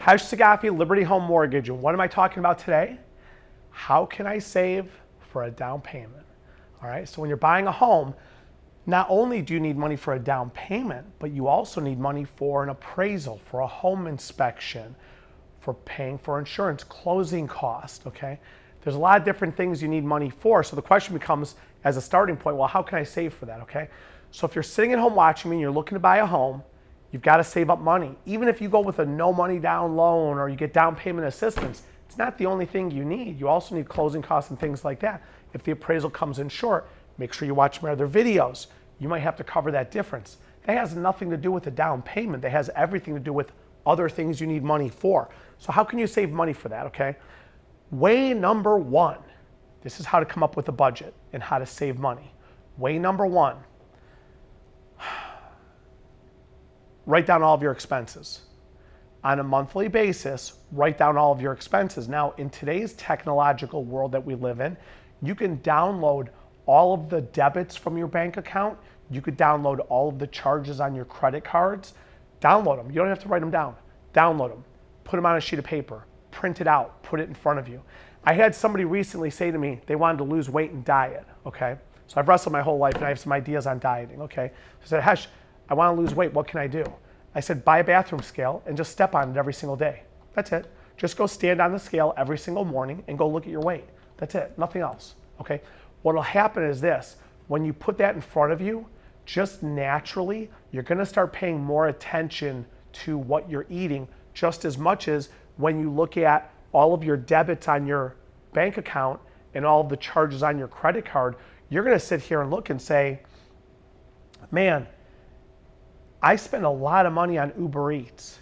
Khash Saghafi, Liberty Home Mortgage. And what am I talking about today? How can I save for a down payment? All right, so when you're buying a home, not only do you need money for a down payment, but you also need money for an appraisal, for a home inspection, for paying for insurance, closing costs, okay? There's a lot of different things you need money for. So the question becomes, as a starting point, well, how can I save for that, okay? So if you're sitting at home watching me and you're looking to buy a home, you've got to save up money. Even if you go with a no money down loan or you get down payment assistance, it's not the only thing you need. You also need closing costs and things like that. If the appraisal comes in short, make sure you watch my other videos. You might have to cover that difference. That has nothing to do with the down payment. That has everything to do with other things you need money for. So how can you save money for that, okay? Way number one, this is how to come up with a budget and how to save money. Way number one, write down all of your expenses. On a monthly basis, write down all of your expenses. Now, in today's technological world that we live in, you can download all of the debits from your bank account. You could download all of the charges on your credit cards. Download them. You don't have to write them down. Download them. Put them on a sheet of paper. Print it out. Put it in front of you. I had somebody recently say to me they wanted to lose weight and diet, okay? So I've wrestled my whole life and I have some ideas on dieting, okay? So I said, Hesh, I want to lose weight. What can I do? I said, buy a bathroom scale and just step on it every single day. That's it. Just go stand on the scale every single morning and go look at your weight. That's it. Nothing else, okay? What will happen is this. When you put that in front of you, just naturally, you're going to start paying more attention to what you're eating, just as much as when you look at all of your debits on your bank account and all of the charges on your credit card, you're going to sit here and look and say, man, I spend a lot of money on Uber Eats.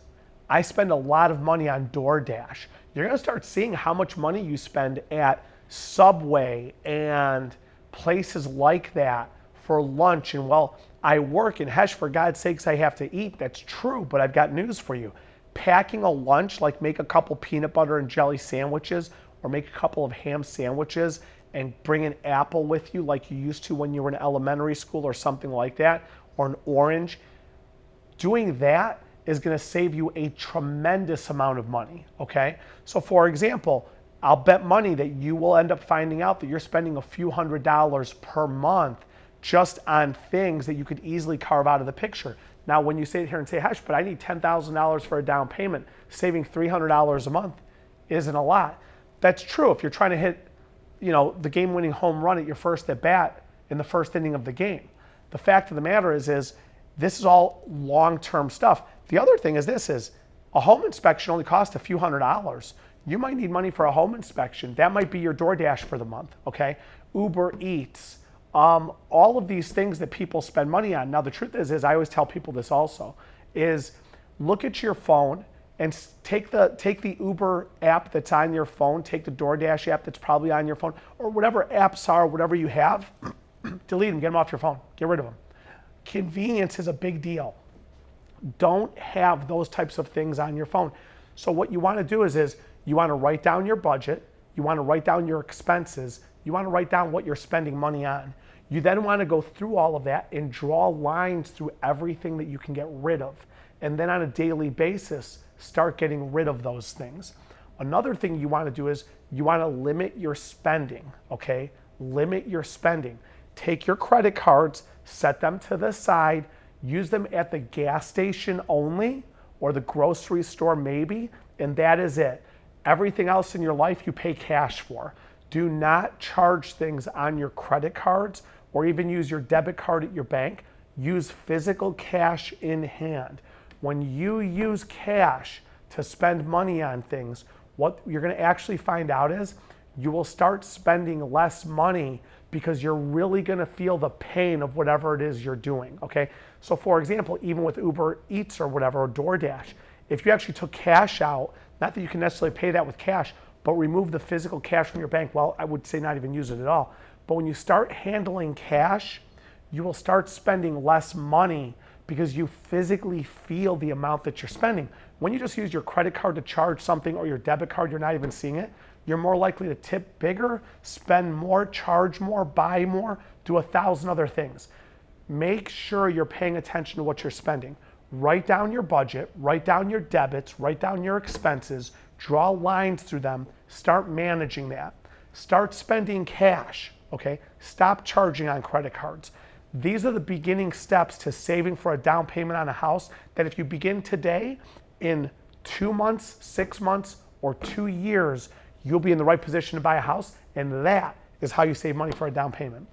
I spend a lot of money on DoorDash. You're going to start seeing how much money you spend at Subway and places like that for lunch. And well, I work in Hesh, for God's sakes, I have to eat. That's true, but I've got news for you. Packing a lunch, like make a couple peanut butter and jelly sandwiches or make a couple of ham sandwiches and bring an apple with you like you used to when you were in elementary school or something like that, or an orange. Doing that is going to save you a tremendous amount of money, okay? So for example, I'll bet money that you will end up finding out that you're spending a few $100s per month just on things that you could easily carve out of the picture. Now, when you sit here and say, Hesh, but I need $10,000 for a down payment, saving $300 a month isn't a lot. That's true if you're trying to hit, the game-winning home run at your first at bat in the first inning of the game. The fact of the matter is this is all long-term stuff. The other thing is a home inspection only costs a few $100s. You might need money for a home inspection. That might be your DoorDash for the month, okay? Uber Eats, all of these things that people spend money on. Now, the truth is I always tell people this also, is look at your phone and take the Uber app that's on your phone, take the DoorDash app that's probably on your phone, or whatever apps are, whatever you have, delete them, get them off your phone, get rid of them. Convenience is a big deal. Don't have those types of things on your phone. So what you want to do is you want to write down your budget, you want to write down your expenses, you want to write down what you're spending money on. You then want to go through all of that and draw lines through everything that you can get rid of. And then on a daily basis, start getting rid of those things. Another thing you want to do is you want to limit your spending, okay? Limit your spending. Take your credit cards, set them to the side, use them at the gas station only or the grocery store maybe, and that is it. Everything else in your life you pay cash for. Do not charge things on your credit cards or even use your debit card at your bank. Use physical cash in hand. When you use cash to spend money on things, what you're going to actually find out is you will start spending less money because you're really going to feel the pain of whatever it is you're doing, okay? So for example, even with Uber Eats or whatever, or DoorDash, if you actually took cash out, not that you can necessarily pay that with cash, but remove the physical cash from your bank, well, I would say not even use it at all. But when you start handling cash, you will start spending less money because you physically feel the amount that you're spending. When you just use your credit card to charge something or your debit card, you're not even seeing it, you're more likely to tip bigger, spend more, charge more, buy more, do 1,000 other things. Make sure you're paying attention to what you're spending. Write down your budget, write down your debits, write down your expenses, draw lines through them, start managing that. Start spending cash, okay? Stop charging on credit cards. These are the beginning steps to saving for a down payment on a house that if you begin today, in 2 months, 6 months, or 2 years, you'll be in the right position to buy a house, and that is how you save money for a down payment.